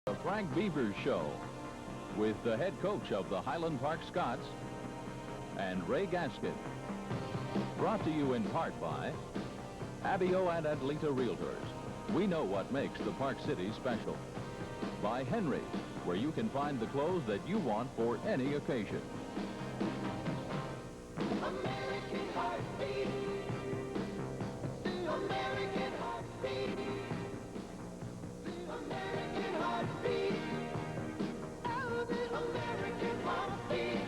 The Frank Bevers Show with the head coach of the Highland Park Scots and Ray Gaskin. Brought to you in part by Abio and Atleta Realtors. We know what makes the Park City special. By Henry, where you can find the clothes that you want for any occasion. American heartbeat. The American heartbeat. The American heartbeat. Oh, the American heartbeat.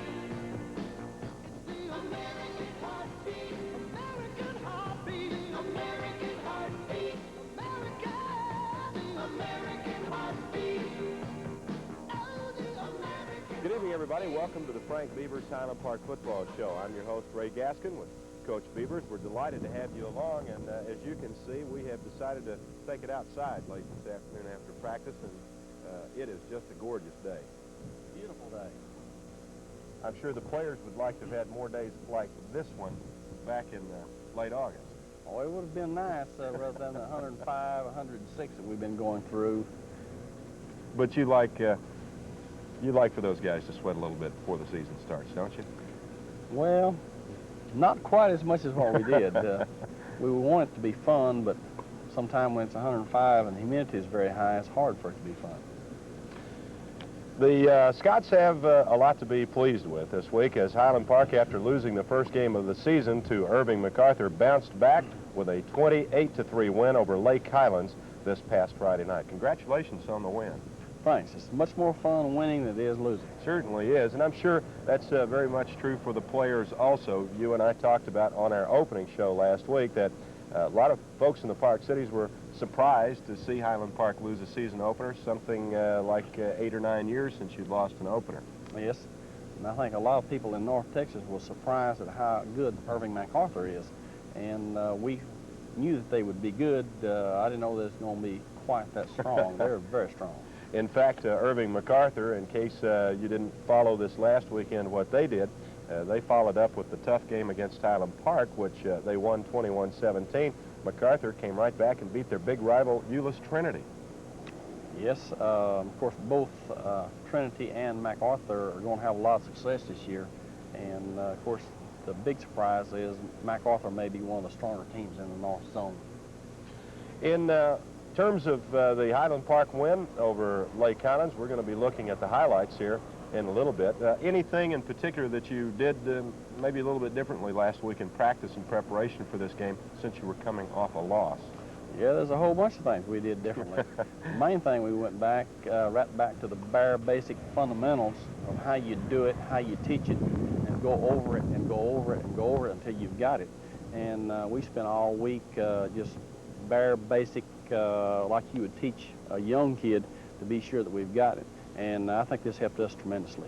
The American heartbeat. American heartbeat. The American heartbeat. America. The American heartbeat. Oh, the American. Good evening, everybody. Welcome to the Frank Bevers Highland Park Football Show. I'm your host, Ray Gaskin, with Coach Bevers. We're delighted to have you along, and as you can see, we have decided to take it outside late this afternoon after practice, and it is just a gorgeous day. Beautiful day. I'm sure the players would like to have had more days like this one back in late August. Oh, it would have been nice rather than the 105, 106 that we've been going through. But you like for those guys to sweat a little bit before the season starts, don't you? Well, not quite as much as what we did. We want it to be fun, but sometime when it's 105 and the humidity is very high, it's hard for it to be fun. The Scots have a lot to be pleased with this week, as Highland Park, after losing the first game of the season to Irving MacArthur, bounced back with a 28-3 win over Lake Highlands this past Friday night. Congratulations on the win. Thanks. It's much more fun winning than it is losing. Certainly is, and I'm sure that's very much true for the players also. You and I talked about on our opening show last week that a lot of folks in the Park Cities were surprised to see Highland Park lose a season opener, something like 8 or 9 years since you'd lost an opener. Yes, and I think a lot of people in North Texas were surprised at how good Irving MacArthur is, and we knew that they would be good. I didn't know that it's going to be quite that strong. They're very strong. In fact, Irving MacArthur, in case you didn't follow this last weekend, what they did, they followed up with the tough game against Highland Park, which they won 21-17. MacArthur came right back and beat their big rival, Euless Trinity. Yes, of course, both Trinity and MacArthur are going to have a lot of success this year. And, of course, the big surprise is MacArthur may be one of the stronger teams in the North Zone. In terms of the Highland Park win over Lake Highlands, we're going to be looking at the highlights here in a little bit. Anything in particular that you did maybe a little bit differently last week in practice and preparation for this game since you were coming off a loss? Yeah, there's a whole bunch of things we did differently. The main thing, we went back, right back to the bare basic fundamentals of how you do it, how you teach it, and go over it and go over it and go over it until you've got it. And we spent all week just bare basic, like you would teach a young kid, to be sure that we've got it. And I think this helped us tremendously.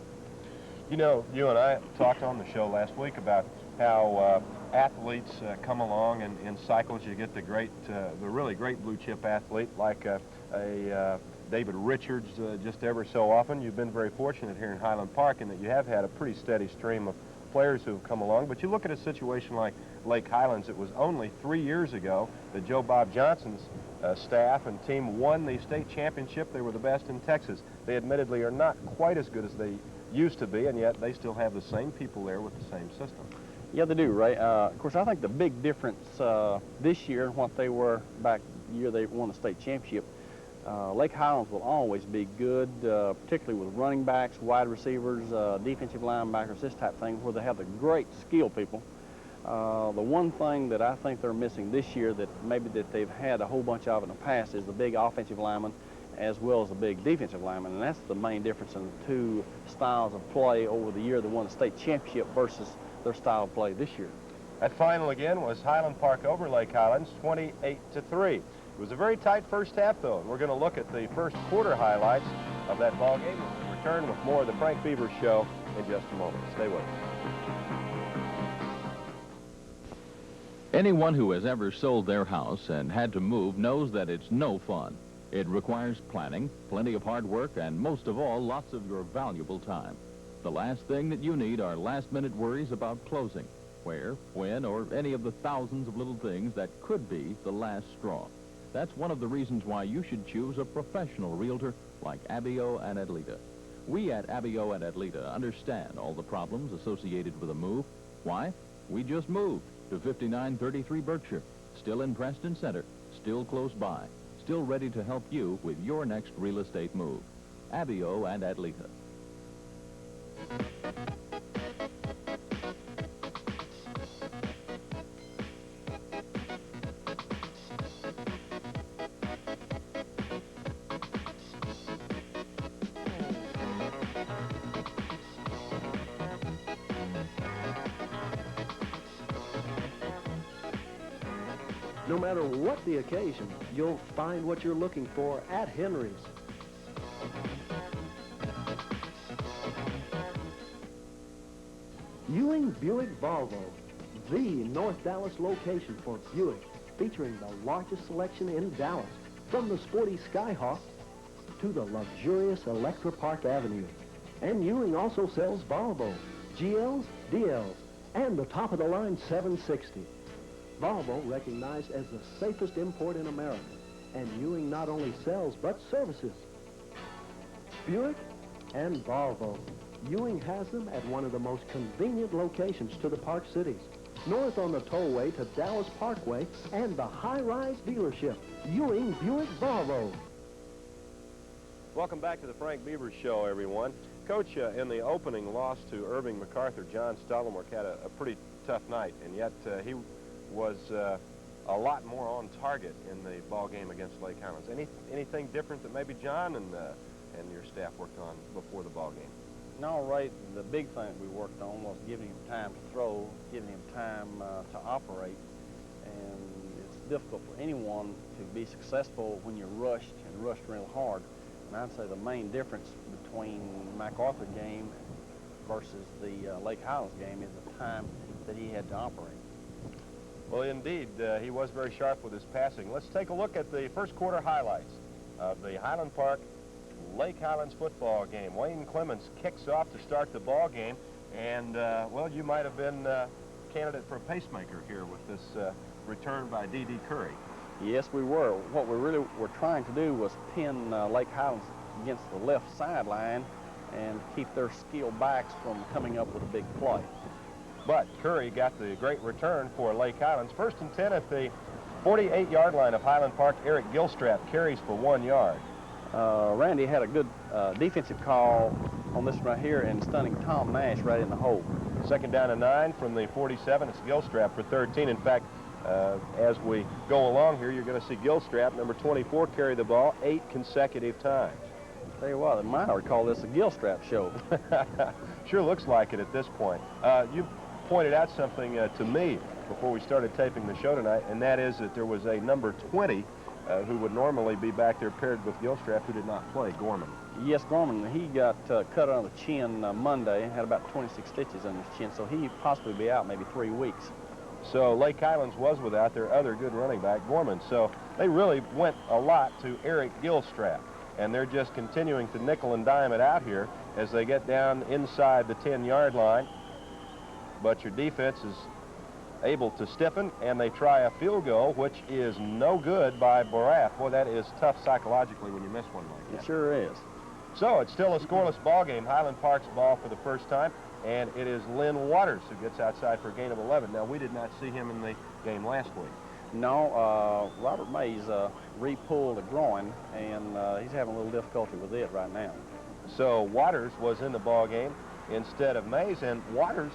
You know, you and I talked on the show last week about how athletes come along, and in cycles you get the really great blue chip athlete like a David Richards just ever so often. You've been very fortunate here in Highland Park in that you have had a pretty steady stream of players who have come along. But you look at a situation like Lake Highlands, it was only 3 years ago that Joe Bob Johnson's staff and team won the state championship. They were the best in Texas. They admittedly are not quite as good as they used to be, and yet they still have the same people there with the same system. Yeah, they do, Ray. Of course, I think the big difference this year and what they were back the year they won the state championship, Lake Highlands will always be good, particularly with running backs, wide receivers, defensive linebackers, this type of thing, where they have the great skill people. The one thing that I think they're missing this year that maybe that they've had a whole bunch of in the past is the big offensive lineman as well as the big defensive lineman, and that's the main difference in the two styles of play over the year they won the state championship versus their style of play this year. That final again was Highland Park over Lake Highlands, 28-3. It was a very tight first half, though, and we're going to look at the first quarter highlights of that ball game. We'll return with more of the Frank Bevers Show in just a moment. Stay with us. Anyone who has ever sold their house and had to move knows that it's no fun. It requires planning, plenty of hard work, and most of all, lots of your valuable time. The last thing that you need are last-minute worries about closing, where, when, or any of the thousands of little things that could be the last straw. That's one of the reasons why you should choose a professional realtor like Abio and Adlita. We at Abio and Adlita understand all the problems associated with a move. Why? We just moved to 5933 Berkshire, still in Preston Center, still close by, still ready to help you with your next real estate move. Abio and Adlita. No matter what the occasion, you'll find what you're looking for at Henry's. Ewing Buick Volvo, the North Dallas location for Buick, featuring the largest selection in Dallas, from the sporty Skyhawk to the luxurious Electra Park Avenue. And Ewing also sells Volvo, GLs, DLs, and the top-of-the-line 760. Volvo recognized as the safest import in America, and Ewing not only sells but services. Buick and Volvo. Ewing has them at one of the most convenient locations to the Park Cities, north on the tollway to Dallas Parkway and the high-rise dealership, Ewing Buick Volvo. Welcome back to the Frank Bevers Show, everyone. Coach, in the opening loss to Irving MacArthur, John Stollenwerk had a pretty tough night, and yet he was a lot more on target in the ball game against Lake Highlands. Anything different that maybe John and your staff worked on before the ball game? No, Ray, the big thing we worked on was giving him time to throw, giving him time to operate. And it's difficult for anyone to be successful when you're rushed and rushed real hard. And I'd say the main difference between the MacArthur game versus the Lake Highlands game is the time that he had to operate. Well, indeed, he was very sharp with his passing. Let's take a look at the first quarter highlights of the Highland Park Lake Highlands football game. Wayne Clements kicks off to start the ball game, and, well, you might have been a candidate for a pacemaker here with this return by D.D. Curry. Yes, we were. What we really were trying to do was pin Lake Highlands against the left sideline and keep their skilled backs from coming up with a big play. But Curry got the great return for Lake Highlands. 1st and 10 at the 48-yard line of Highland Park. Eric Gilstrap carries for 1 yard. Randy had a good defensive call on this right here and stunning Tom Nash right in the hole. 2nd down and 9 from the 47. It's Gilstrap for 13. In fact, as we go along here, you're going to see Gilstrap, number 24, carry the ball 8 consecutive times. Tell you what, they might ought to call this a Gilstrap show. Sure looks like it at this point. You pointed out something to me before we started taping the show tonight, and that is that there was a number 20 who would normally be back there paired with Gilstrap who did not play, Gorman. Yes, Gorman, he got cut on the chin Monday, had about 26 stitches on his chin, so he possibly be out maybe 3 weeks. So Lake Highlands was without their other good running back, Gorman. So they really went a lot to Eric Gilstrap, and they're just continuing to nickel and dime it out here as they get down inside the 10-yard line. But your defense is able to stiffen, and they try a field goal, which is no good by Borath. Boy, that is tough psychologically when you miss one like that. It sure is. So it's still a scoreless ball game. Highland Park's ball for the first time, and it is Lynn Waters who gets outside for a gain of 11. Now, we did not see him in the game last week. No, Robert Mays re-pulled a groin, and he's having a little difficulty with it right now. So Waters was in the ball game instead of Mays, and Waters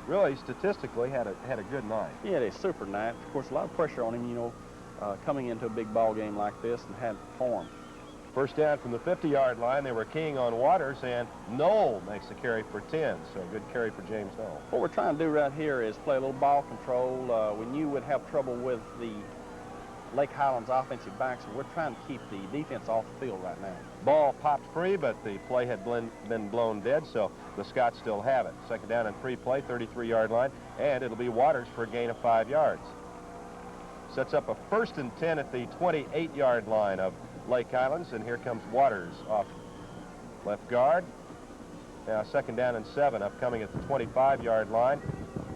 really statistically had a good night. He had a super night. Of course, a lot of pressure on him, you know, coming into a big ball game like this and had to perform. First down from the 50-yard line. They were keying on Waters, and Knoll makes the carry for 10. So a good carry for James Knoll. What we're trying to do right here is play a little ball control. We knew we'd have trouble with the Lake Highlands offensive backs, and we're trying to keep the defense off the field right now. Ball popped free, but the play had been blown dead, so the Scots still have it. 2nd down and 3 play, 33-yard line, and it'll be Waters for a gain of 5 yards. Sets up a 1st and 10 at the 28-yard line of Lake Highlands, and here comes Waters off left guard. Now 2nd down and 7, upcoming at the 25-yard line,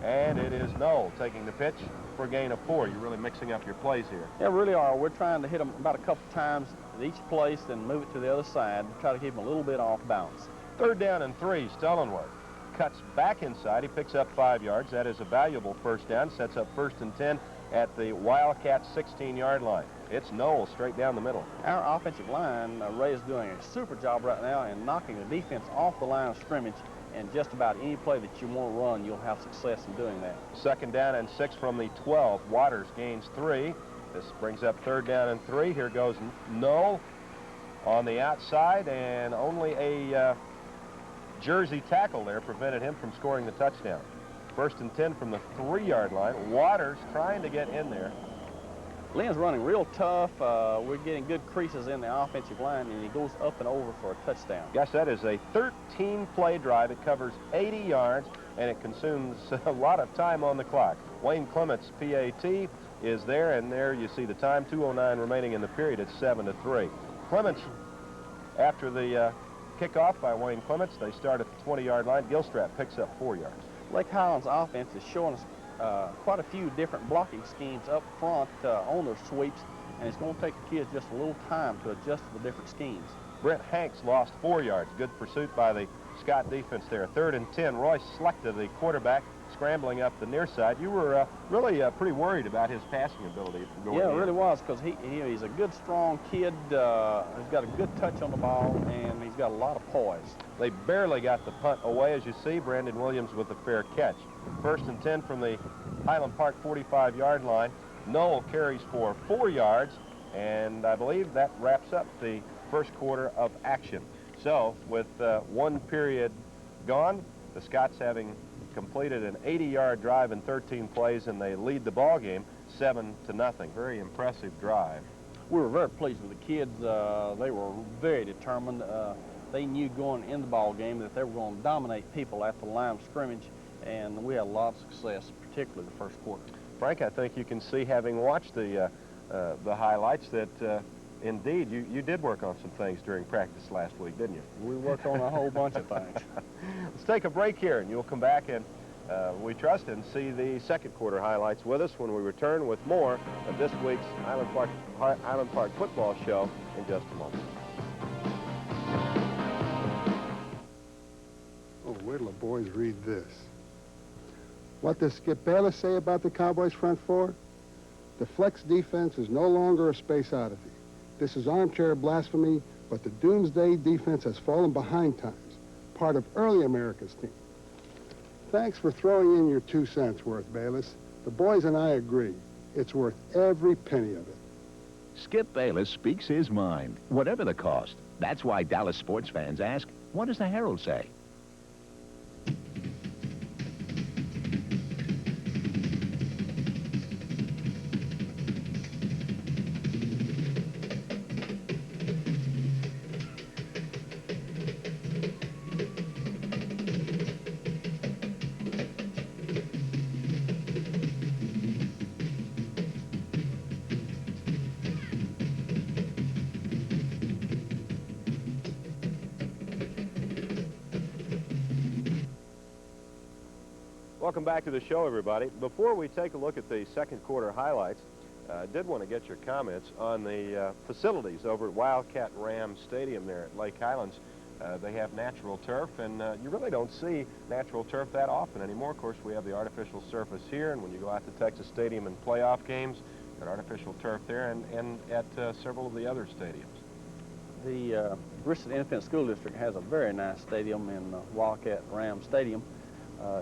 and it is Knoll taking the pitch for a gain of 4. You're really mixing up your plays here. Yeah, really are. We're trying to hit them about a couple times at each place, then move it to the other side, try to keep them a little bit off balance. 3rd down and 3, Stellenworth cuts back inside. He picks up 5 yards. That is a valuable first down. Sets up 1st and 10 at the Wildcats' 16-yard line. It's Knoll straight down the middle. Our offensive line, Ray is doing a super job right now in knocking the defense off the line of scrimmage, and just about any play that you want to run, you'll have success in doing that. 2nd down and 6 from the 12. Waters gains 3. This brings up 3rd down and 3. Here goes Knoll on the outside, and only a jersey tackle there prevented him from scoring the touchdown. 1st and 10 from the 3-yard line. Waters trying to get in there. Lynn's running real tough. We're getting good creases in the offensive line, and he goes up and over for a touchdown. Yes, that is a 13-play drive. It covers 80 yards, and it consumes a lot of time on the clock. Wayne Clement's PAT is there, and there you see the time, 2:09 remaining in the period. It's 7-3. Clements, after the kickoff by Wayne Clements, they start at the 20-yard line. Gilstrap picks up 4 yards. Lake Highlands offense is showing us quite a few different blocking schemes up front on their sweeps, and it's going to take the kids just a little time to adjust to the different schemes. Brent Hanks lost 4 yards. Good pursuit by the Scott defense there. 3rd and 10. Royce Slechta, the quarterback, scrambling up the near side. You were really pretty worried about his passing ability. Yeah, it really was, because he's a good, strong kid. He's got a good touch on the ball, and he's got a lot of poise. They barely got the punt away, as you see. Brandon Williams with a fair catch. 1st and 10 from the Highland Park 45-yard line. Knoll carries for 4 yards, and I believe that wraps up the first quarter of action. So, with 1 period gone, the Scots having completed an 80-yard drive in 13 plays, and they lead the ball game 7-0. Very impressive drive. We were very pleased with the kids. They were very determined. They knew going in the ball game that they were going to dominate people at the line of scrimmage, and we had a lot of success, particularly the first quarter. Frank, I think you can see, having watched the highlights, that indeed you did work on some things during practice last week, didn't you? We worked on a whole bunch of things. Let's take a break here, and you'll come back and we trust and see the second quarter highlights with us when we return with more of this week's Highland Park football show in just a moment. Oh, wait till the boys read this. What does Skip Bayless say about the Cowboys' front four? The flex defense is no longer a space oddity. This is armchair blasphemy, but the doomsday defense has fallen behind times, part of early America's team. Thanks for throwing in your 2 cents worth, Bayless. The boys and I agree. It's worth every penny of it. Skip Bayless speaks his mind, whatever the cost. That's why Dallas sports fans ask, what does the Herald say? Welcome back to the show, everybody. Before we take a look at the second quarter highlights, I did want to get your comments on the facilities over at Wildcat Ram Stadium there at Lake Highlands. They have natural turf, and you really don't see natural turf that often anymore. Of course, we have the artificial surface here, and when you go out to Texas Stadium in playoff games, got artificial turf there, and at several of the other stadiums. The Richardson Independent School District has a very nice stadium in Wildcat Ram Stadium.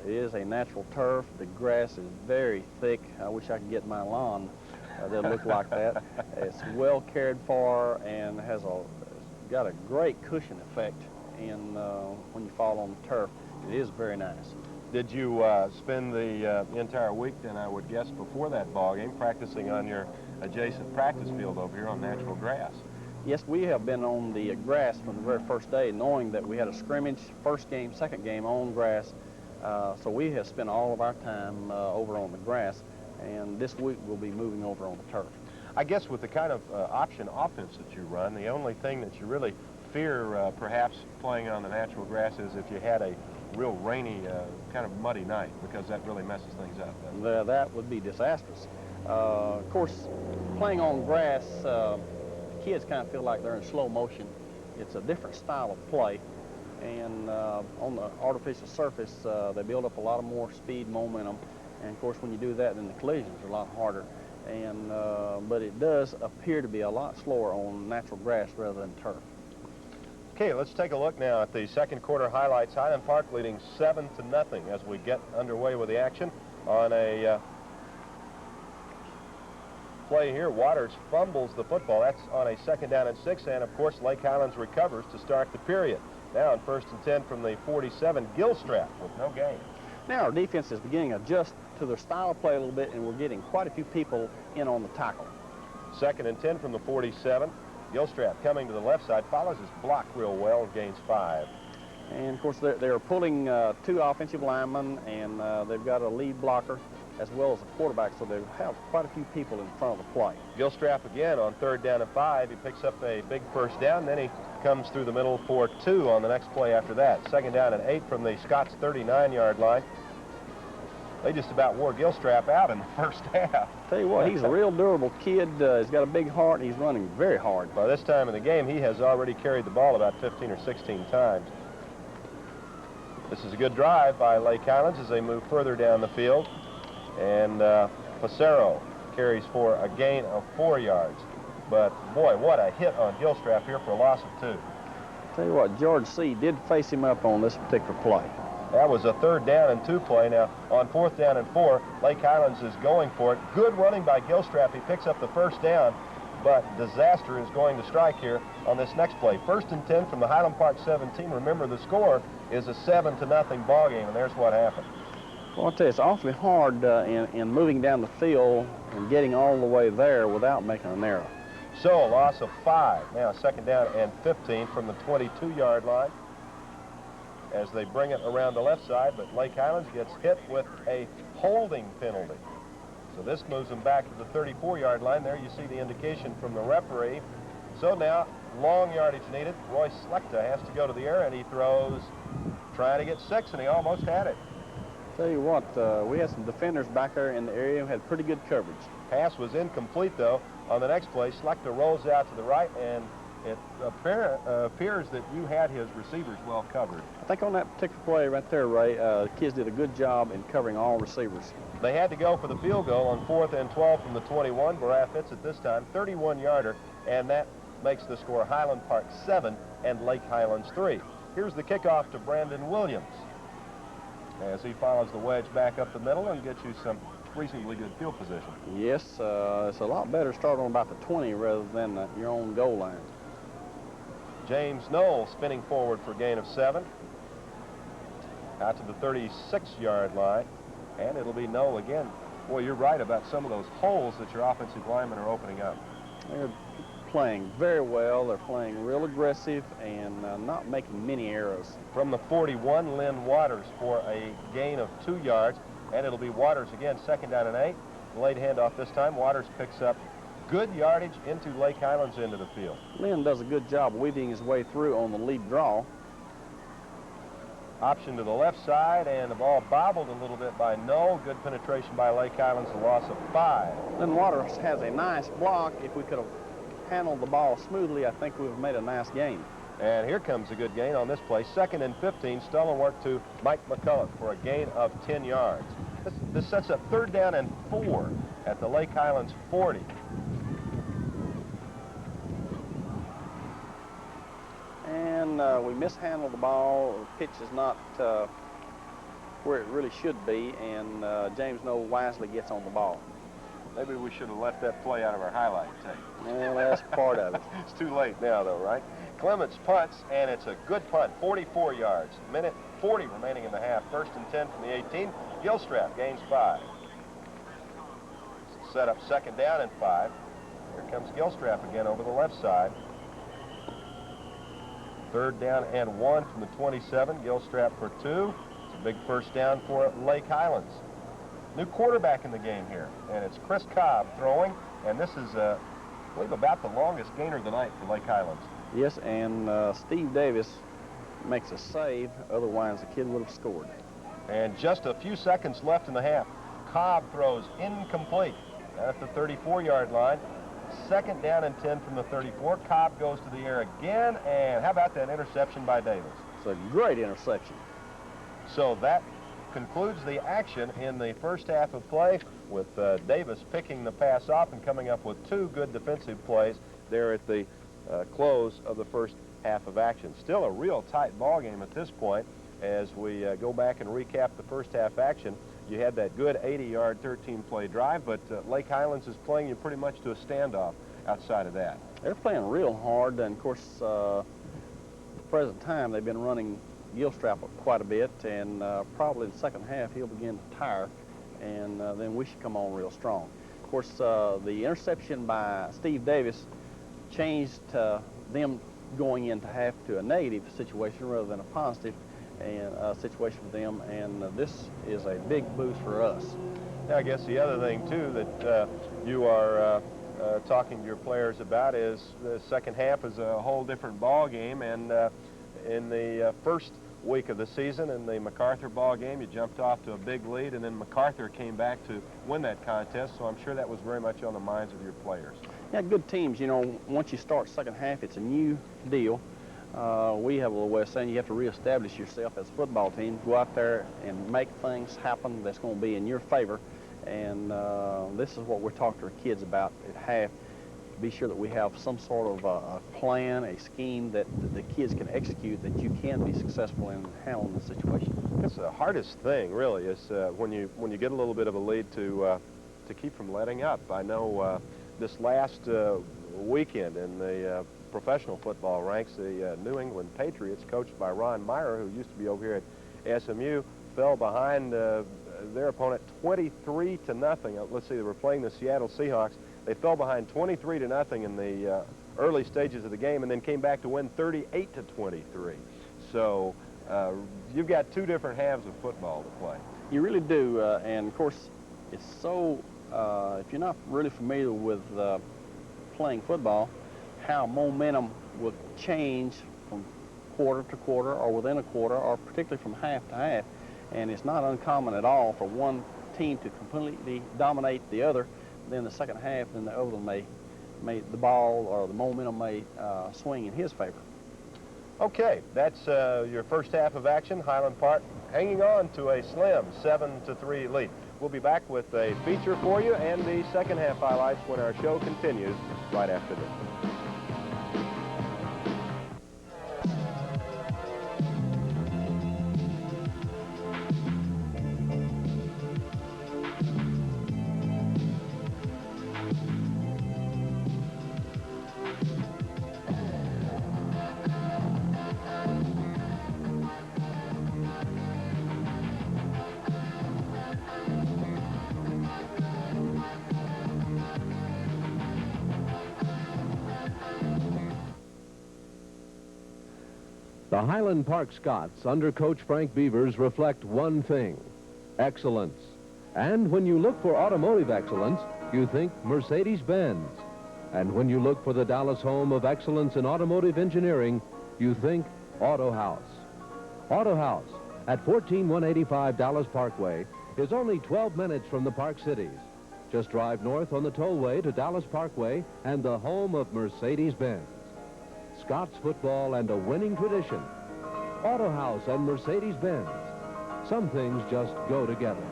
It is a natural turf. The grass is very thick. I wish I could get my lawn that look like that. It's well cared for and has got a great cushion effect when you fall on the turf. It is very nice. Did you spend the entire week, then, I would guess, before that ball game, practicing on your adjacent practice field over here on natural grass? Yes, we have been on the grass from the very first day, knowing that we had a scrimmage, first game, second game on grass. So we have spent all of our time over on the grass, and this week we'll be moving over on the turf. I guess with the kind of option offense that you run, the only thing that you really fear perhaps playing on the natural grass is if you had a real rainy, kind of muddy night, because that really messes things up. That would be disastrous. Of course, playing on grass kids kind of feel like they're in slow motion. It's a different style of play. And on the artificial surface, they build up a lot of more speed, momentum. And of course, when you do that, then the collisions are a lot harder. And but it does appear to be a lot slower on natural grass rather than turf. Okay, let's take a look now at the second quarter highlights. Highland Park leading 7-0 as we get underway with the action on a play here. Waters fumbles the football. That's on a 2nd down and 6, and of course Lake Highlands recovers to start the period. Now on 1st and 10 from the 47, Gilstrap with no gain. Now our defense is beginning to adjust to their style of play a little bit, and we're getting quite a few people in on the tackle. 2nd and 10 from the 47. Gilstrap coming to the left side, follows his block real well, gains 5. And of course they're pulling 2 offensive linemen, and they've got a lead blocker as well as a quarterback, so they have quite a few people in front of the play. Gilstrap again on 3rd down and 5. He picks up a big first down, then he comes through the middle for 2 on the next play after that. 2nd down and 8 from the Scots 39-yard line. They just about wore Gilstrap out in the first half. Tell you what, he's a real durable kid. He's got a big heart, and he's running very hard. By this time in the game, he has already carried the ball about 15 or 16 times. This is a good drive by Lake Highlands as they move further down the field. And Passero carries for a gain of 4 yards. But, boy, what a hit on Gilstrap here for a loss of 2. Tell you what, George C. did face him up on this particular play. That was a 3rd down and 2 play. Now, on 4th down and 4, Lake Highlands is going for it. Good running by Gilstrap. He picks up the first down, but disaster is going to strike here on this next play. 1st and 10 from the Highland Park 17. Remember, the score is a 7-0 ball game, and there's what happened. Well, I'll tell you, it's awfully hard in moving down the field and getting all the way there without making an error. So, a loss of 5. Now, 2nd down and 15 from the 22-yard line as they bring it around the left side, but Lake Highlands gets hit with a holding penalty. So this moves them back to the 34-yard line. There you see the indication from the referee. So now, long yardage needed. Roy Slechta has to go to the air, and he throws, trying to get 6, and he almost had it. Tell you what, we had some defenders back there in the area who had pretty good coverage. Pass was incomplete, though. On the next play, Slechta rolls out to the right, and it appears that you had his receivers well covered. I think on that particular play right there, Ray, the kids did a good job in covering all receivers. They had to go for the field goal on 4th and 12 from the 21. Baraf hits it this time, 31-yarder, and that makes the score Highland Park 7 and Lake Highlands 3. Here's the kickoff to Brandon Williams as he follows the wedge back up the middle and gets you some reasonably good field position. Yes, it's a lot better to start on about the 20 rather than your own goal line. James Knoll spinning forward for a gain of 7. Out to the 36-yard line, and it'll be Knoll again. Boy, you're right about some of those holes that your offensive linemen are opening up. They're playing very well. They're playing real aggressive and not making many errors. From the 41, Lynn Waters for a gain of 2 yards, and it'll be Waters again, 2nd down and 8. Late handoff this time. Waters picks up good yardage into Lake Highlands into the field. Lynn does a good job weaving his way through on the lead draw. Option to the left side, and the ball bobbled a little bit by Knoll. Good penetration by Lake Highlands, a loss of 5. Lynn Waters has a nice block. If we could have handled the ball smoothly, I think we would have made a nice gain. And here comes a good gain on this play. 2nd and 15, stolen work to Mike McCullough for a gain of 10 yards. This sets up 3rd down and 4 at the Lake Highlands 40. And we mishandled the ball. The pitch is not where it really should be, and James Knoll wisely gets on the ball. Maybe we should have left that play out of our highlight tape. Well, that's part of it. It's too late now, though, right? Clements punts, and it's a good punt, 44 yards. Minute 40 remaining in the half. 1st and 10 from the 18. Gilstrap gains 5. Set up 2nd down and 5. Here comes Gilstrap again over the left side. 3rd down and 1 from the 27. Gilstrap for 2. It's a big first down for Lake Highlands. New quarterback in the game here, and it's Chris Cobb throwing, and this is, I believe, about the longest gainer of the night for Lake Highlands. Yes, and Steve Davis makes a save, otherwise the kid would have scored. And just a few seconds left in the half. Cobb throws incomplete at the 34-yard line. second down and 10 from the 34. Cobb goes to the air again, and how about that interception by Davis? It's a great interception. So that concludes the action in the first half of play, with Davis picking the pass off and coming up with two good defensive plays there at the close of the first half of action. Still a real tight ball game at this point. As we go back and recap the first half action, you had that good 80-yard 13-play drive, but Lake Highlands is playing you pretty much to a standoff outside of that. They're playing real hard, and of course, at the present time, they've been running Gilstrap quite a bit, and probably in the second half, he'll begin to tire, and then we should come on real strong. Of course, the interception by Steve Davis changed them going into half to a negative situation rather than a positive and situation for them, and this is a big boost for us. Now, I guess the other thing, too, that you are talking to your players about is the second half is a whole different ball game, and in the first week of the season in the MacArthur ball game, you jumped off to a big lead, and then MacArthur came back to win that contest, so I'm sure that was very much on the minds of your players. Yeah, good teams. You know, once you start second half, it's a new deal. We have a little way of saying you have to reestablish yourself as a football team, go out there and make things happen that's going to be in your favor, and this is what we're talking to our kids about at half. Be sure that we have some sort of a plan, a scheme that the kids can execute, that you can be successful in handling the situation. It's the hardest thing, really, is when you get a little bit of a lead to keep from letting up. I know this last weekend in the professional football ranks, the New England Patriots, coached by Ron Meyer, who used to be over here at SMU, fell behind their opponent 23-0. Let's see, they were playing the Seattle Seahawks. They fell behind 23-0 in the early stages of the game, and then came back to win 38-23. So you've got two different halves of football to play. You really do, and of course, it's so, if you're not really familiar with playing football, how momentum will change from quarter to quarter, or within a quarter, or particularly from half to half. And it's not uncommon at all for one team to completely dominate the other. Then the second half, then the other one may the ball or the momentum may swing in his favor. Okay, that's your first half of action. Highland Park hanging on to a slim 7-3 lead. We'll be back with a feature for you and the second half highlights when our show continues right after this. The Highland Park Scots, under Coach Frank Bevers, reflect one thing: excellence. And when you look for automotive excellence, you think Mercedes-Benz. And when you look for the Dallas home of excellence in automotive engineering, you think Auto House. Auto House at 14185 Dallas Parkway is only 12 minutes from the Park Cities. Just drive north on the tollway to Dallas Parkway and the home of Mercedes-Benz. Scots football and a winning tradition. Auto House and Mercedes-Benz. Some things just go together.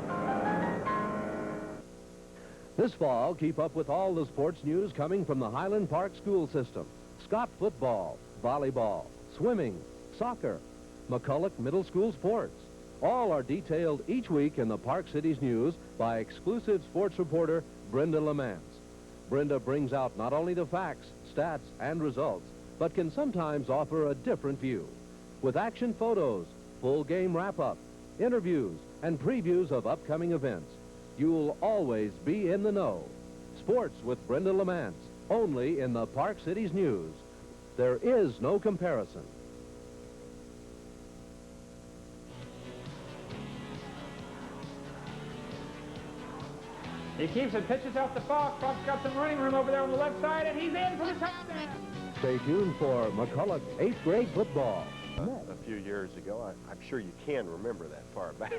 This fall, keep up with all the sports news coming from the Highland Park school system. Scott football, volleyball, swimming, soccer, McCulloch Middle School sports. All are detailed each week in the Park Cities News by exclusive sports reporter Brenda Lamance. Brenda brings out not only the facts, stats, and results, but can sometimes offer a different view. With action photos, full game wrap-up, interviews, and previews of upcoming events, you'll always be in the know. Sports with Brenda Lamance, only in the Park Cities News. There is no comparison. He keeps it, pitches out the Fox. Fox got some running room over there on the left side, and he's in for the touchdown. Stay tuned for McCulloch 8th grade football. a few years ago. I'm sure you can remember that far back.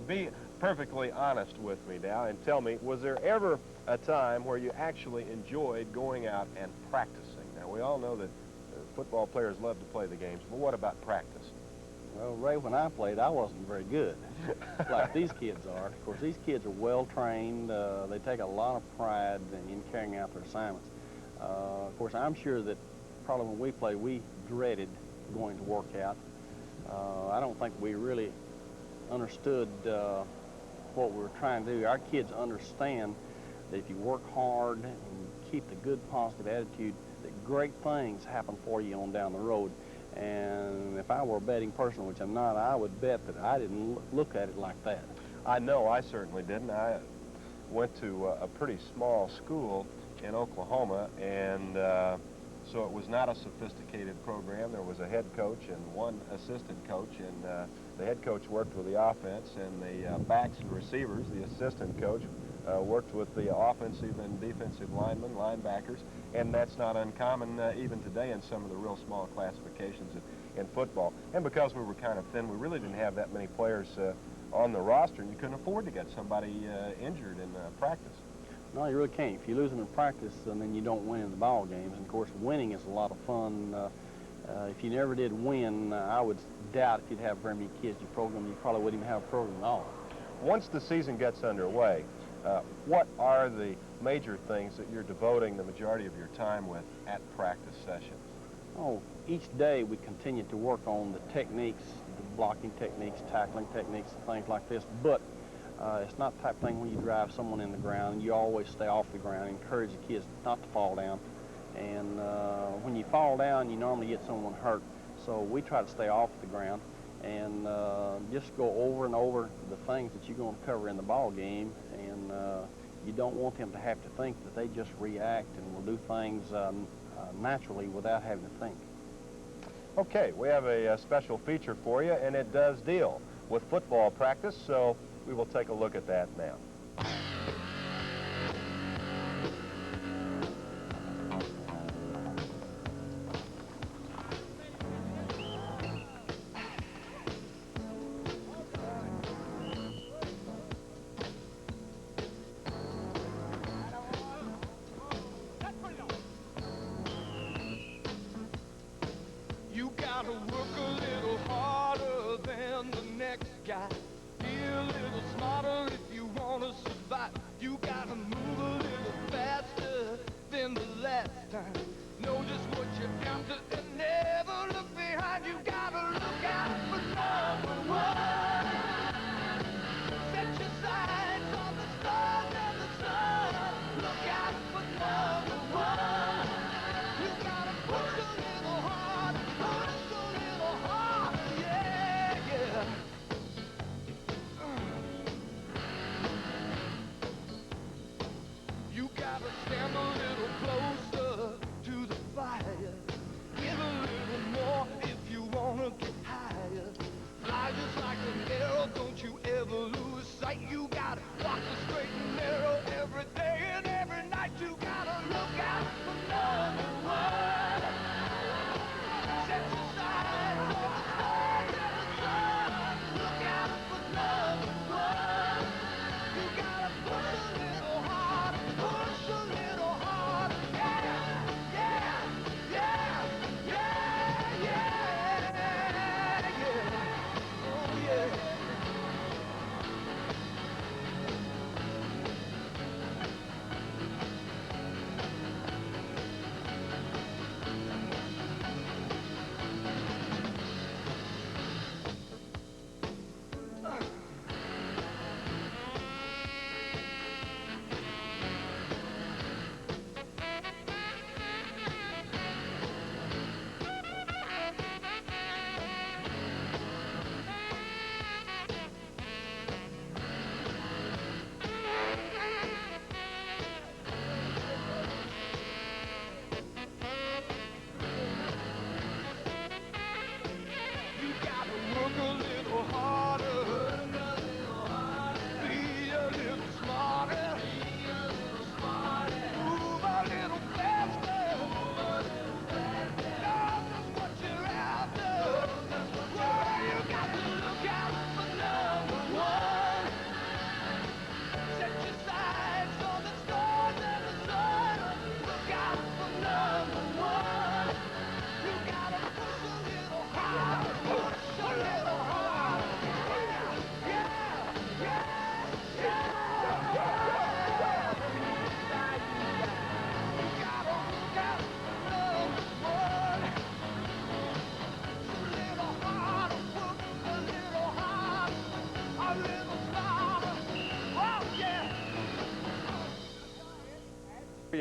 Be perfectly honest with me now and tell me, was there ever a time where you actually enjoyed going out and practicing? Now, we all know that football players love to play the games, but what about practice? Well, Ray, when I played, I wasn't very good, like these kids are. Of course, these kids are well-trained. They take a lot of pride in carrying out their assignments. Of course, I'm sure that probably when we played, we dreaded going to work out. I don't think we really understood what we were trying to do. Our kids understand that if you work hard and keep the good, positive attitude, that great things happen for you on down the road. And if I were a betting person, which I'm not, I would bet that I didn't look at it like that. I know I certainly didn't. I went to a pretty small school in Oklahoma, and so it was not a sophisticated program. There was a head coach and one assistant coach, and the head coach worked with the offense, and the backs and receivers, the assistant coach, worked with the offensive and defensive linemen, linebackers, and that's not uncommon even today in some of the real small classifications in football. And because we were kind of thin, we really didn't have that many players on the roster, and you couldn't afford to get somebody injured in practice. No, you really can't. If you lose them in practice, and then you don't win in the ball games. And of course, winning is a lot of fun. If you never did win, I would doubt if you'd have very many kids in your program. You probably wouldn't even have a program at all. Once the season gets underway, what are the major things that you're devoting the majority of your time with at practice sessions? Oh, each day we continue to work on the techniques, the blocking techniques, tackling techniques, things like this. But it's not the type of thing when you drive someone in the ground. You always stay off the ground, encourage the kids not to fall down. And when you fall down, you normally get someone hurt. So we try to stay off the ground and just go over and over the things that you're going to cover in the ball game. And you don't want them to have to think that they just react and will do things naturally without having to think. Okay, we have a special feature for you, and it does deal with football practice, so we will take a look at that now. You gotta work a little harder than the next guy. Be a little smarter if you wanna survive. You gotta move a little faster than the last time. Know just what you're after and never look behind. You gotta look out for number one. Set your sights on the stars and the sun. Look out for number one. You gotta push a little harder, push a little harder.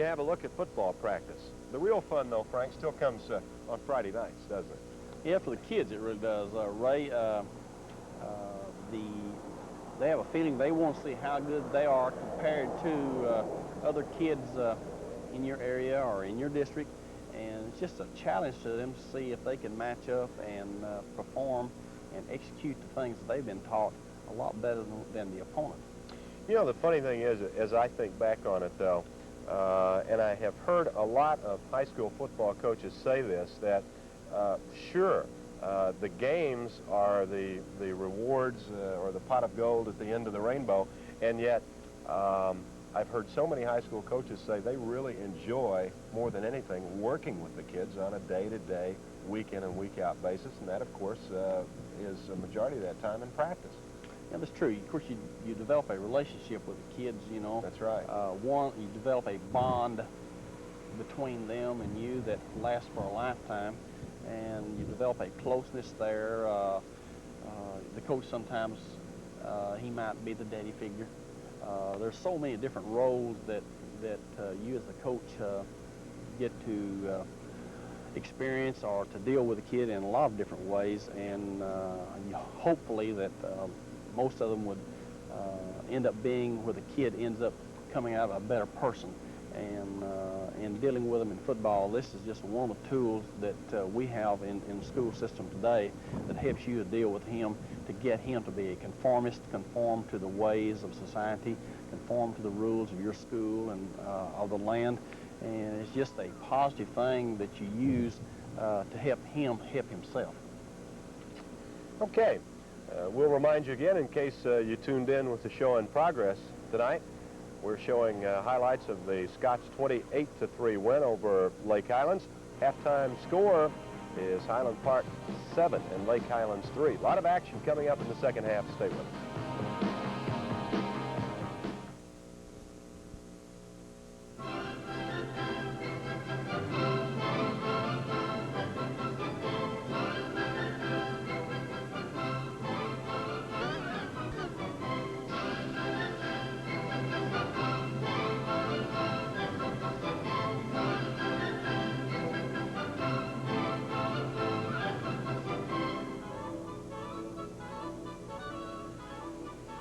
you have a look at football practice. The real fun, though, Frank, still comes on Friday nights, doesn't it? Yeah, for the kids it really does. Ray, they have a feeling they want to see how good they are compared to other kids in your area or in your district, and it's just a challenge to them to see if they can match up and perform and execute the things that they've been taught a lot better than the opponent. You know, the funny thing is, as I think back on it, though, and I have heard a lot of high school football coaches say this, that sure, the games are the rewards or the pot of gold at the end of the rainbow, and yet I've heard so many high school coaches say they really enjoy, more than anything, working with the kids on a day-to-day, week-in and week-out basis, and that, of course, is a majority of that time in practice. Yeah, that's true. Of course, you develop a relationship with the kids, you know. That's right. You develop a bond between them and you that lasts for a lifetime, and you develop a closeness there. The coach sometimes, he might be the daddy figure. There's so many different roles that you as a coach get to experience or to deal with a kid in a lot of different ways, and hopefully that most of them would end up being where the kid ends up coming out a better person. And in dealing with them in football, this is just one of the tools that we have in the school system today that helps you to deal with him, to get him to be a conformist, conform to the ways of society, conform to the rules of your school and of the land. And it's just a positive thing that you use to help him help himself. Okay. We'll remind you again, in case you tuned in with the show in progress tonight, we're showing highlights of the Scots 28-3 win over Lake Highlands. Halftime score is Highland Park 7 and Lake Highlands 3. A lot of action coming up in the second half. Stay with us.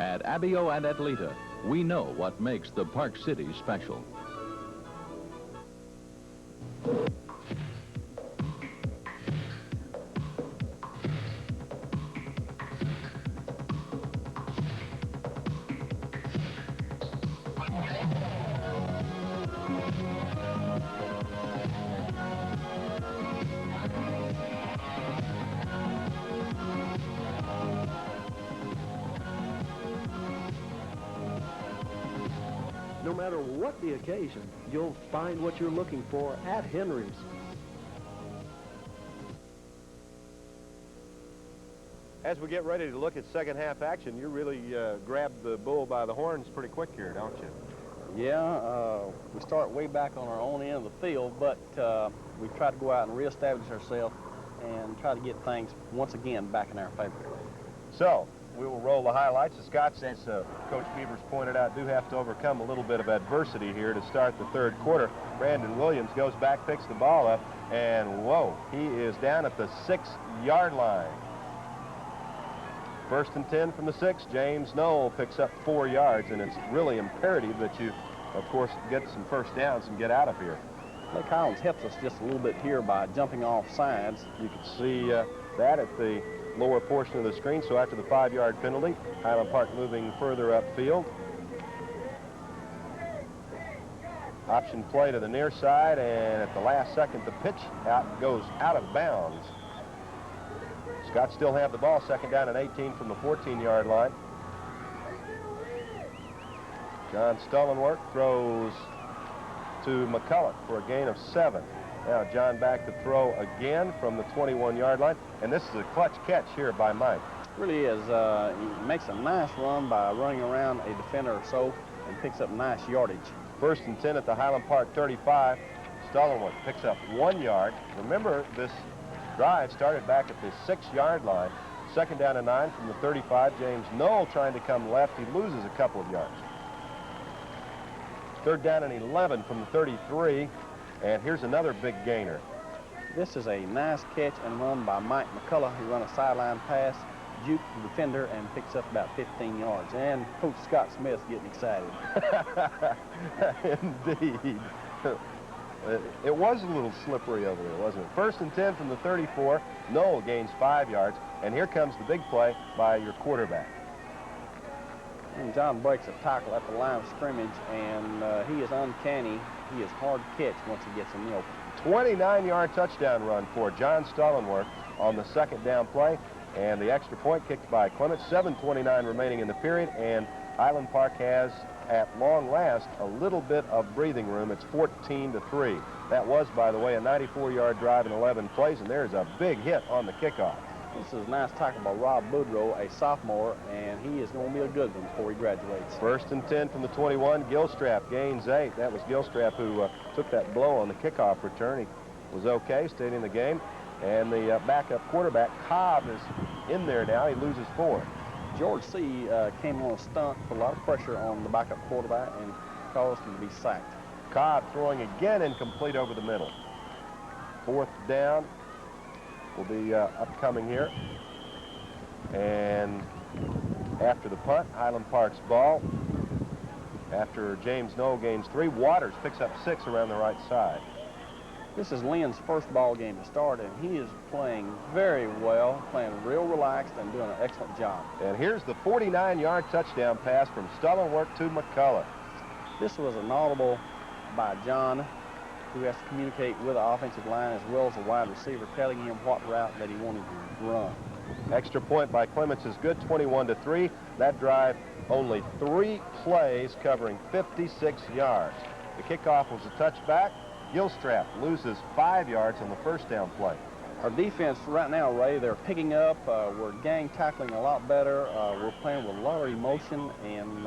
At Abio and Atleta, we know what makes the Park City special. No matter what the occasion, you'll find what you're looking for at Henry's. As we get ready to look at second half action, you really grabbed the bull by the horns pretty quick here, don't you? Yeah, we start way back on our own end of the field, but we try to go out and reestablish ourselves and try to get things once again back in our favor. So, we will roll the highlights. The Scots, as Coach Bevers pointed out, do have to overcome a little bit of adversity here to start the third quarter. Brandon Williams goes back, picks the ball up, and whoa, he is down at the 6-yard line. First and 10 from the 6. James Knoll picks up 4 yards, and it's really imperative that you, of course, get some first downs and get out of here. Lake Highlands helps us just a little bit here by jumping off sides. You can see that at the lower portion of the screen. So after the 5-yard penalty, Highland Park moving further upfield. Option play to the near side, and at the last second, the pitch goes out of bounds. Scots still have the ball, second down and 18 from the 14-yard line. John Stullenworth throws to McCulloch for a gain of 7. Now John back to throw again from the 21-yard line, and this is a clutch catch here by Mike. It really is. He makes a nice run by running around a defender or so and picks up nice yardage. First and 10 at the Highland Park 35. Stullenworth picks up 1 yard. Remember, this drive started back at the 6-yard line. Second down and 9 from the 35. James Knoll trying to come left. He loses a couple of yards. Third down and 11 from the 33. And here's another big gainer. This is a nice catch and run by Mike McCullough, who run a sideline pass, juked the defender, and picks up about 15 yards. And Coach Scott Smith's getting excited. Indeed. It was a little slippery over there, wasn't it? First and 10 from the 34. Noel gains 5 yards. And here comes the big play by your quarterback. And John breaks a tackle at the line of scrimmage, and he is uncanny. He is hard to catch once he gets in the open. 29-yard touchdown run for John Stollenworth on the second down play. And the extra point kicked by Clements. 7:29 remaining in the period. And Highland Park has, at long last, a little bit of breathing room. It's 14-3. That was, by the way, a 94-yard drive in 11 plays, and there's a big hit on the kickoff. This is a nice tackle by Rob Boudreau, a sophomore, and he is going to be a good one before he graduates. First and 10 from the 21. Gilstrap gains 8. That was Gilstrap who took that blow on the kickoff return. He was okay, stayed in the game. And the backup quarterback, Cobb, is in there now. He loses 4. George C. Came on a stunt, put a lot of pressure on the backup quarterback, and caused him to be sacked. Cobb throwing again incomplete over the middle. Fourth down will be upcoming here. And after the punt, Highland Park's ball. After James Noel gains 3, Waters picks up 6 around the right side. This is Lynn's first ball game to start, and he is playing very well, playing real relaxed and doing an excellent job. And here's the 49-yard touchdown pass from Stollenworth to McCullough. This was an audible by John, who has to communicate with the offensive line as well as the wide receiver, telling him what route that he wanted to run. Extra point by Clements is good, 21-3. That drive, only 3 plays covering 56 yards. The kickoff was a touchback. Gilstrap loses 5 yards on the first down play. Our defense right now, Ray, they're picking up. We're gang tackling a lot better. We're playing with a lot of emotion, and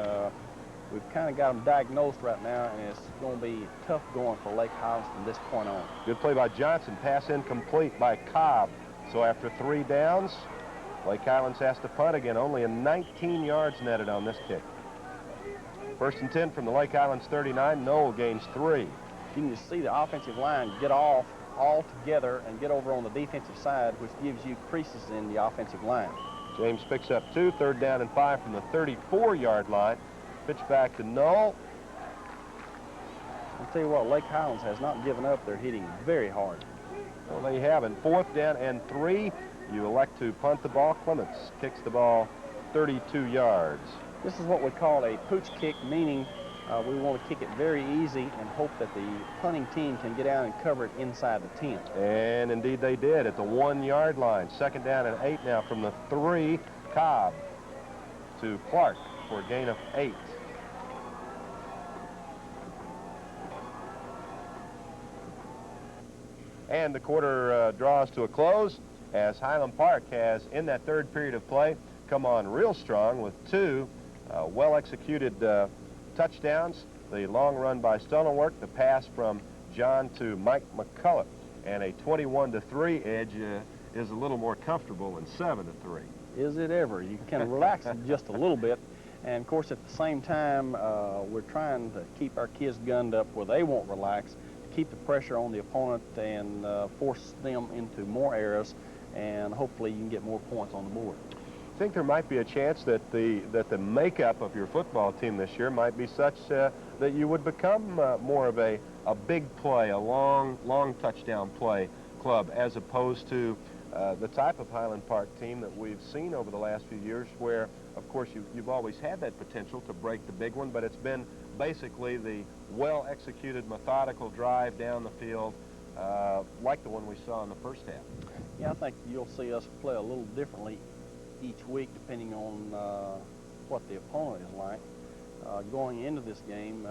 we've kind of got them diagnosed right now, and it's going to be tough going for Lake Highlands from this point on. Good play by Johnson. Pass incomplete by Cobb. So after 3 downs, Lake Highlands has to punt again. Only a 19 yards netted on this kick. First and 10 from the Lake Highlands 39. Noel gains 3. You can just see the offensive line get off all together and get over on the defensive side, which gives you creases in the offensive line. James picks up 2, third down and 5 from the 34-yard line. Pitch back to Noel. I'll tell you what, Lake Highlands has not given up. They're hitting very hard. Well, they haven't. 4th down and 3. You elect to punt the ball. Clements kicks the ball 32 yards. This is what we call a pooch kick, meaning we want to kick it very easy and hope that the punting team can get out and cover it inside the 10. And indeed they did at the 1-yard line. 2nd down and 8 now from the 3. Cobb to Clark for a gain of 8. And the quarter draws to a close as Highland Park has, in that 3rd period of play, come on real strong with 2 well-executed touchdowns. The long run by Stollenworth, the pass from John to Mike McCullough, and a 21-3 edge is a little more comfortable than 7-3. Is it ever? You can relax just a little bit. And, of course, at the same time, we're trying to keep our kids gunned up where they won't relax, keep the pressure on the opponent and force them into more errors, and hopefully you can get more points on the board. I think there might be a chance that the makeup of your football team this year might be such that you would become more of a big play, a long touchdown play club, as opposed to the type of Highland Park team that we've seen over the last few years, where, of course, you've always had that potential to break the big one, but it's been basically the well-executed, methodical drive down the field, like the one we saw in the first half. Yeah, I think you'll see us play a little differently each week, depending on what the opponent is like. Going into this game,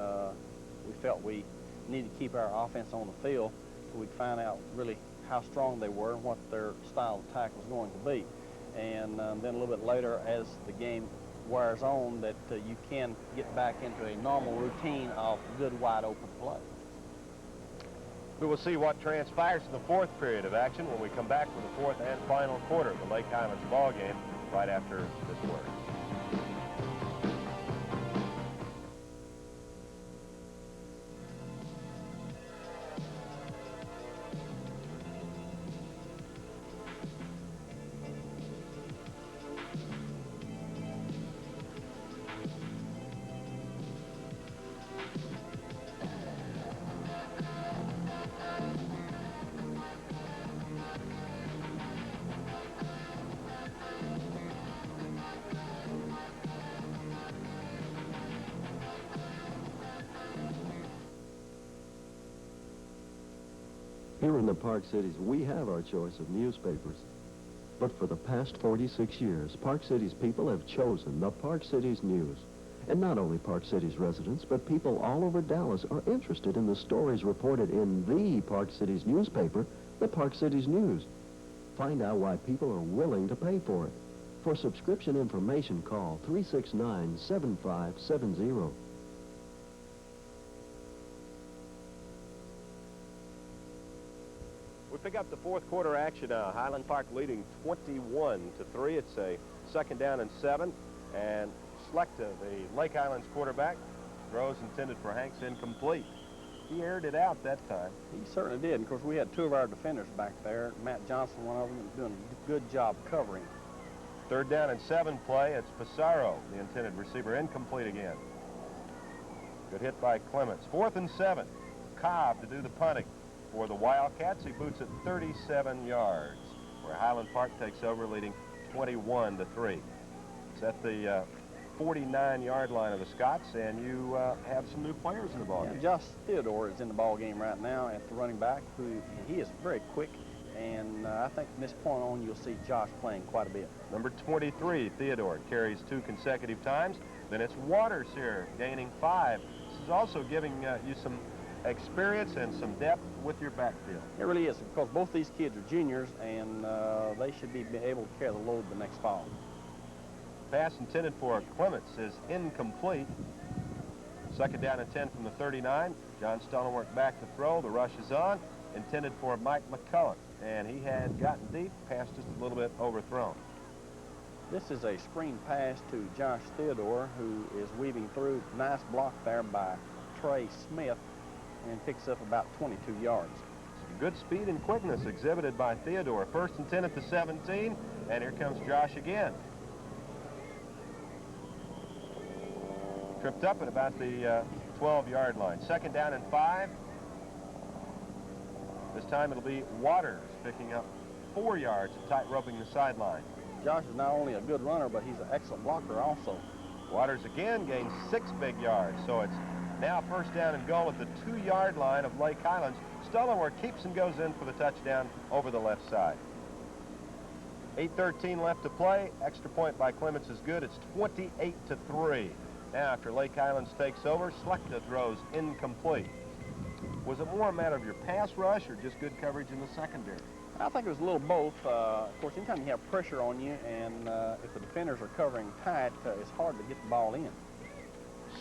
we felt we needed to keep our offense on the field so we'd find out really how strong they were and what their style of attack was going to be. And then a little bit later, as the game wears on, that you can get back into a normal routine of good, wide-open play. We will see what transpires in the 4th period of action when we come back for the 4th and final quarter of the Lake Highlands ball game right after this word. Here in the Park Cities, we have our choice of newspapers. But for the past 46 years, Park Cities people have chosen the Park Cities News. And not only Park Cities residents, but people all over Dallas are interested in the stories reported in the Park Cities newspaper, the Park Cities News. Find out why people are willing to pay for it. For subscription information, call 369-7570. We pick up the fourth quarter action now. Highland Park leading 21-3. It's a 2nd down and 7. And Slechta, the Lake Highlands quarterback, throws intended for Hanks incomplete. He aired it out that time. He certainly did. Of course, we had 2 of our defenders back there. Matt Johnson, one of them, doing a good job covering. 3rd down and 7 play. It's Pissarro, the intended receiver, incomplete again. Good hit by Clements. 4th and 7. Cobb to do the punting for the Wildcats. He boots it 37 yards, where Highland Park takes over, leading 21-3. It's at the 49-yard line of the Scots, and you have some new players in the ball game. Josh Theodore is in the ball game right now at the running back, who he is very quick, and I think from this point on you'll see Josh playing quite a bit. Number 23, Theodore, carries 2 consecutive times. Then it's Waters here, gaining 5. This is also giving you some experience and some depth with your backfield. It really is, because both these kids are juniors, and they should be able to carry the load the next fall. Pass intended for Clements is incomplete. 2nd down and 10 from the 39. John Stollenwerk back to throw. The rush is on. Intended for Mike McCullough. And he had gotten deep, pass just a little bit overthrown. This is a screen pass to Josh Theodore, who is weaving through. Nice block there by Trey Smith, and picks up about 22 yards. Some good speed and quickness exhibited by Theodore. 1st and 10 at the 17, and here comes Josh again. Tripped up at about the 12-yard line. 2nd down and 5. This time it'll be Waters picking up 4 yards, tight roping the sideline. Josh is not only a good runner, but he's an excellent blocker also. Waters again gains 6 big yards, so it's now 1st down and goal at the 2-yard line of Lake Highlands. Stollenwerk keeps and goes in for the touchdown over the left side. 8:13 left to play. Extra point by Clements is good. It's 28-3. Now, after Lake Highlands takes over, Slechta throws incomplete. Was it more a matter of your pass rush or just good coverage in the secondary? I think it was a little both. Of course, anytime you have pressure on you, and if the defenders are covering tight, it's hard to get the ball in.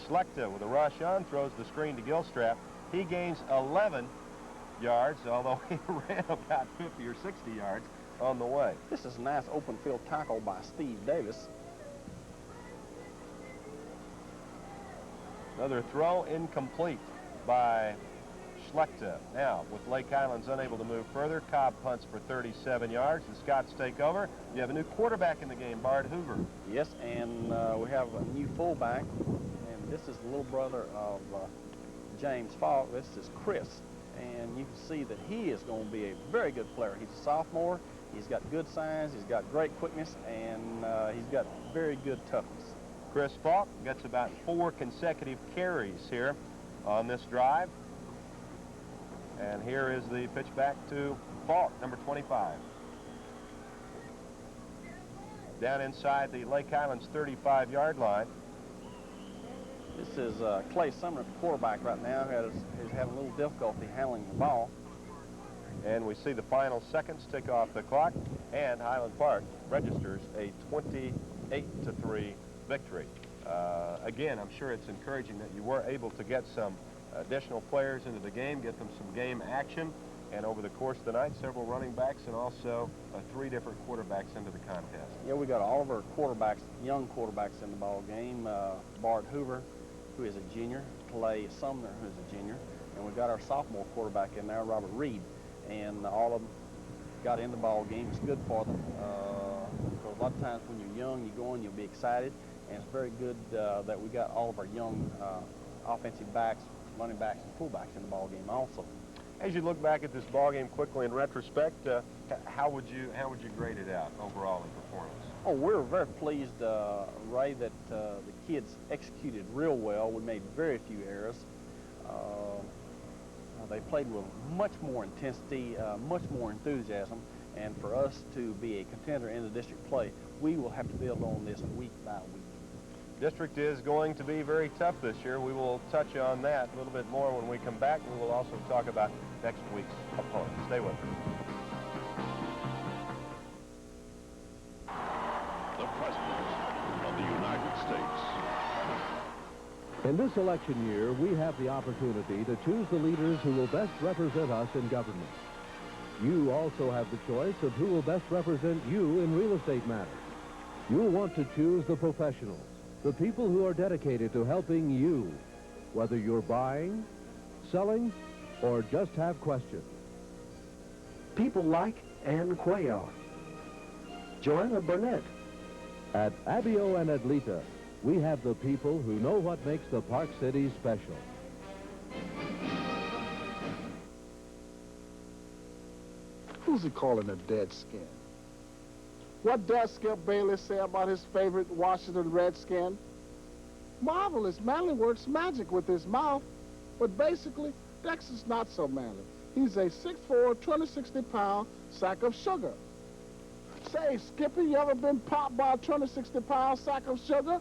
Slechta with a rush on, throws the screen to Gilstrap. He gains 11 yards, although he ran about 50 or 60 yards on the way. This is a nice open field tackle by Steve Davis. Another throw incomplete by Slechta. Now, with Lake Highlands unable to move further, Cobb punts for 37 yards. The Scots take over. You have a new quarterback in the game, Bard Hoover. Yes, and we have a new fullback, and this is the little brother of James Falk. This is Chris, and you can see that he is going to be a very good player. He's a sophomore. He's got good signs. He's got great quickness, and he's got very good toughness. Chris Falk gets about 4 consecutive carries here on this drive. And here is the pitch back to Falk, number 25. Down inside the Lake Highlands 35-yard line. This is Clay Sumner, the quarterback right now, who is having a little difficulty handling the ball. And we see the final seconds tick off the clock, and Highland Park registers a 28-3 victory. Again, I'm sure it's encouraging that you were able to get some additional players into the game, get them some game action, and over the course of the night, several running backs and also 3 different quarterbacks into the contest. Yeah, we got all of our quarterbacks, young quarterbacks in the ball game. Bard Hoover, who is a junior, Clay Sumner, who's a junior, and we've got our sophomore quarterback in there, Robert Reed, and all of them got in the ball game. It's good for them. Because a lot of times when you're young, you go in, you'll be excited, and it's very good that we got all of our young offensive backs, running backs, and fullbacks in the ball game also. As you look back at this ball game quickly in retrospect, how would you grade it out overall in performance? Oh, we're very pleased, Ray, that the kids executed real well. We made very few errors. They played with much more intensity, much more enthusiasm, and for us to be a contender in the district play, we will have to build on this week by week. District is going to be very tough this year. We will touch on that a little bit more when we come back. We will also talk about next week's opponent. Stay with us. The President of the United States. In this election year, we have the opportunity to choose the leaders who will best represent us in government. You also have the choice of who will best represent you in real estate matters. You'll want to choose the professionals, the people who are dedicated to helping you, whether you're buying, selling, or just have questions. People like Ann Cuellar, Joanna Burnett. At Abio and Adlita, we have the people who know what makes the Park Cities special. Who's he calling a dead skin? What does Skip Bayless say about his favorite Washington Redskin? Marvelous. Manley works magic with his mouth. But basically, Dex is not so manly. He's a 6'4", 260-pound sack of sugar. Say, Skippy, you ever been popped by a 260-pound sack of sugar?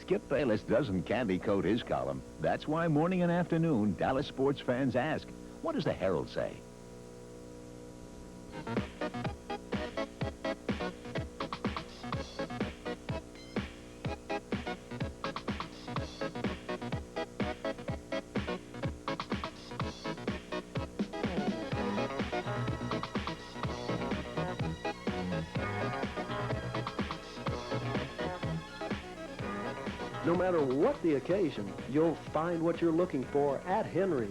Skip Bayless doesn't candy coat his column. That's why morning and afternoon, Dallas sports fans ask, what does the Herald say? No matter what the occasion, you'll find what you're looking for at Henry's.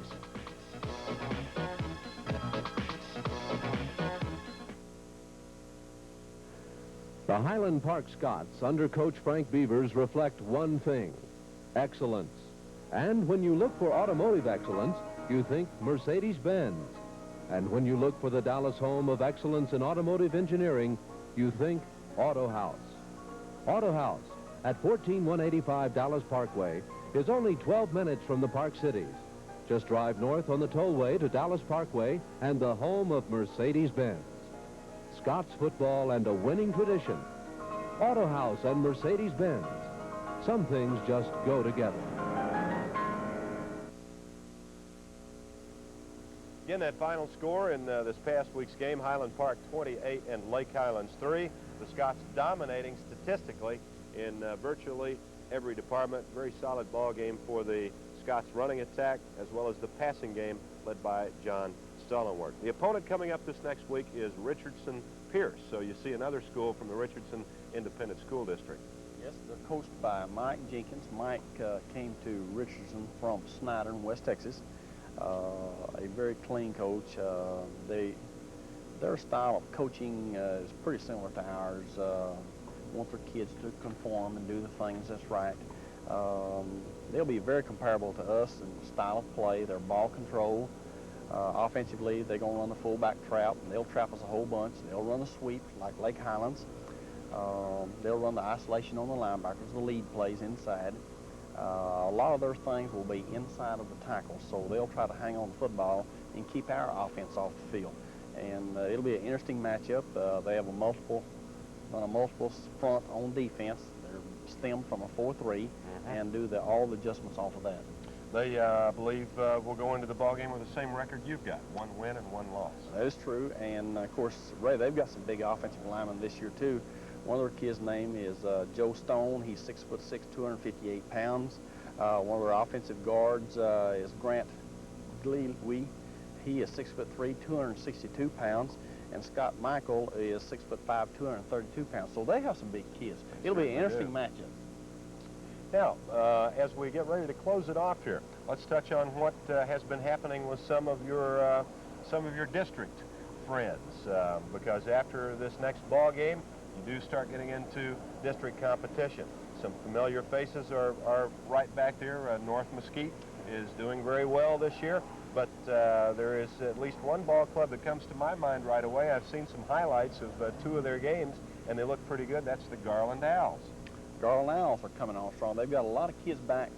The Highland Park Scots, under Coach Frank Bevers, reflect one thing: excellence. And when you look for automotive excellence, you think Mercedes-Benz. And when you look for the Dallas home of excellence in automotive engineering, you think Auto House. Auto House at 14185 Dallas Parkway is only 12 minutes from the Park Cities. Just drive north on the tollway to Dallas Parkway and the home of Mercedes-Benz. Scots football and a winning tradition. Auto House and Mercedes-Benz. Some things just go together. Again, that final score in this past week's game, Highland Park 28 and Lake Highlands 3. The Scots dominating statistically in virtually every department. Very solid ball game for the Scots running attack as well as the passing game led by John Stollenwerk. The opponent coming up this next week is Richardson Pierce. So you see another school from the Richardson Independent School District. Yes, they're coached by Mike Jenkins. Mike came to Richardson from Snyder in West Texas. A very clean coach. Their style of coaching is pretty similar to ours. Want their kids to conform and do the things that's right. They'll be very comparable to us in style of play, their ball control. Offensively, they're going to run the fullback trap, and they'll trap us a whole bunch. They'll run the sweep like Lake Highlands. They'll run the isolation on the linebackers, the lead plays inside. A lot of their things will be inside of the tackle, so they'll try to hang on the football and keep our offense off the field. And it'll be an interesting matchup. They have a multiple front on defense. They're stemmed from a 4-3 and do all the adjustments off of that. They, I believe, will go into the ballgame with the same record you've got, 1 win and 1 loss. That is true, and of course, Ray, they've got some big offensive linemen this year too. One of their kids' name is Joe Stone. He's 6'6", 258 pounds. One of their offensive guards is Grant Gleewy. He is 6'3", 262 pounds. And Scott Michael is 6'5", 232 pounds. So they have some big kids. It'll be an interesting matchup. Now, as we get ready to close it off here, let's touch on what has been happening with some of your district friends. Because after this next ball game, you do start getting into district competition. Some familiar faces are right back there. North Mesquite is doing very well this year. But there is at least one ball club that comes to my mind right away. I've seen some highlights of 2 of their games, and they look pretty good. That's the Garland Owls. Garland Owls are coming on strong. They've got a lot of kids back,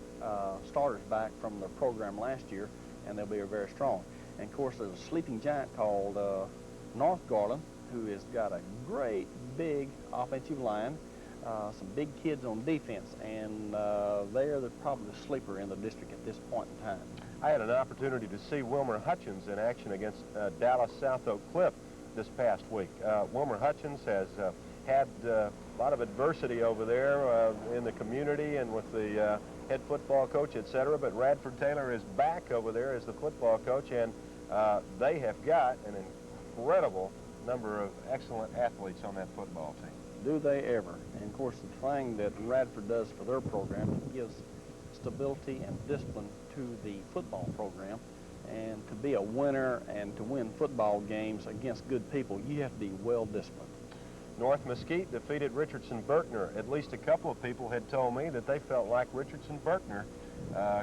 starters back from their program last year, and they'll be very strong. And of course, there's a sleeping giant called North Garland, who has got a great big offensive line, some big kids on defense, and they're probably the sleeper in the district at this point in time. I had an opportunity to see Wilmer Hutchins in action against Dallas South Oak Cliff this past week. Wilmer Hutchins has had a lot of adversity over there in the community and with the head football coach, etc. But Radford Taylor is back over there as the football coach, and they have got an incredible number of excellent athletes on that football team. Do they ever? And of course, the thing that Radford does for their program, it gives stability and discipline to the football program. And to be a winner and to win football games against good people, you have to be well disciplined. North Mesquite defeated Richardson-Berkner. At least a couple of people had told me that they felt like Richardson-Berkner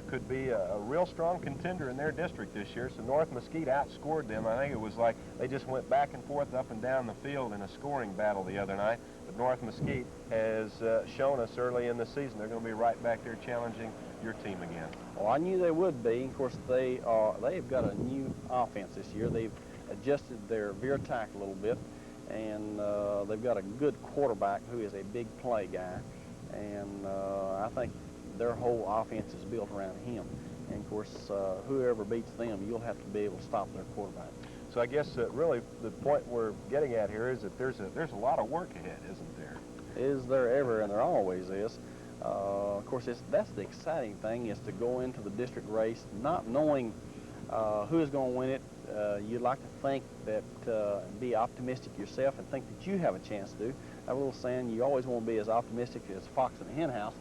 could be a real strong contender in their district this year. So North Mesquite outscored them. I think it was like they just went back and forth up and down the field in a scoring battle the other night. But North Mesquite has shown us early in the season they're going to be right back there challenging your team again. Well, I knew they would be. Of course, they've got a new offense this year. They've adjusted their veer attack a little bit, and they've got a good quarterback who is a big play guy, and I think their whole offense is built around him. And of course, whoever beats them, you'll have to be able to stop their quarterback. So I guess really the point we're getting at here is that there's a lot of work ahead, isn't there? Is there ever, and there always is. Of course, that's the exciting thing, is to go into the district race not knowing who is going to win it. You'd like to think that, be optimistic yourself and think that you have a chance to do. That little saying, you always want to be as optimistic as a fox in a hen house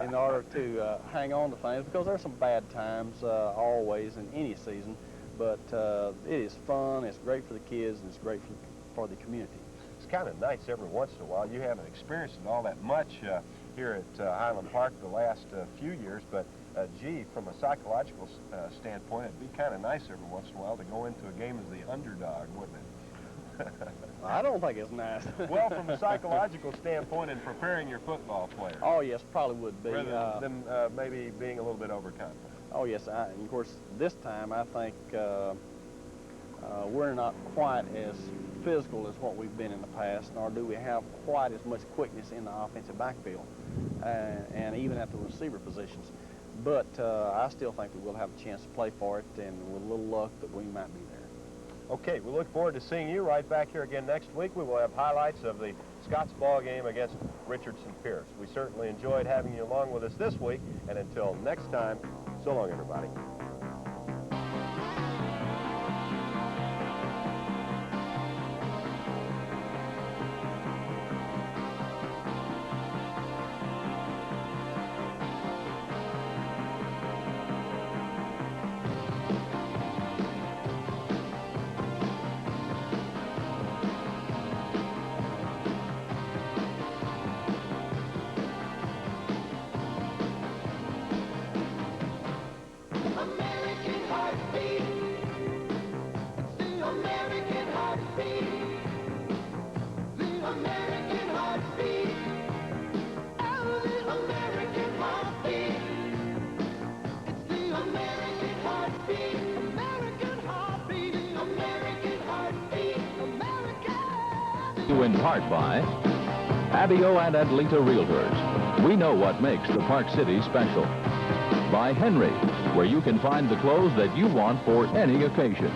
in order to hang on to things, because there's some bad times always in any season, but it is fun, it's great for the kids, and it's great for the community. It's kind of nice every once in a while. You haven't experienced it all that much here at Highland Park the last few years, but gee, from a psychological standpoint, it'd be kind of nice every once in a while to go into a game as the underdog, wouldn't it? I don't think it's nice. Well, from a psychological standpoint in preparing your football players. Oh, yes, probably would be. Rather than maybe being a little bit overconfident. Oh, yes, and of course, this time I think we're not quite as physical as what we've been in the past, nor do we have quite as much quickness in the offensive backfield and even at the receiver positions. But I still think we will have a chance to play for it, and with a little luck that we might be there. Okay, we look forward to seeing you right back here again next week. We will have highlights of the Scots ball game against Richardson Pierce. We certainly enjoyed having you along with us this week, and until next time, so long, everybody. In part by Abio and Adelita Realtors. We know what makes the Park City special. By Henry, where you can find the clothes that you want for any occasion.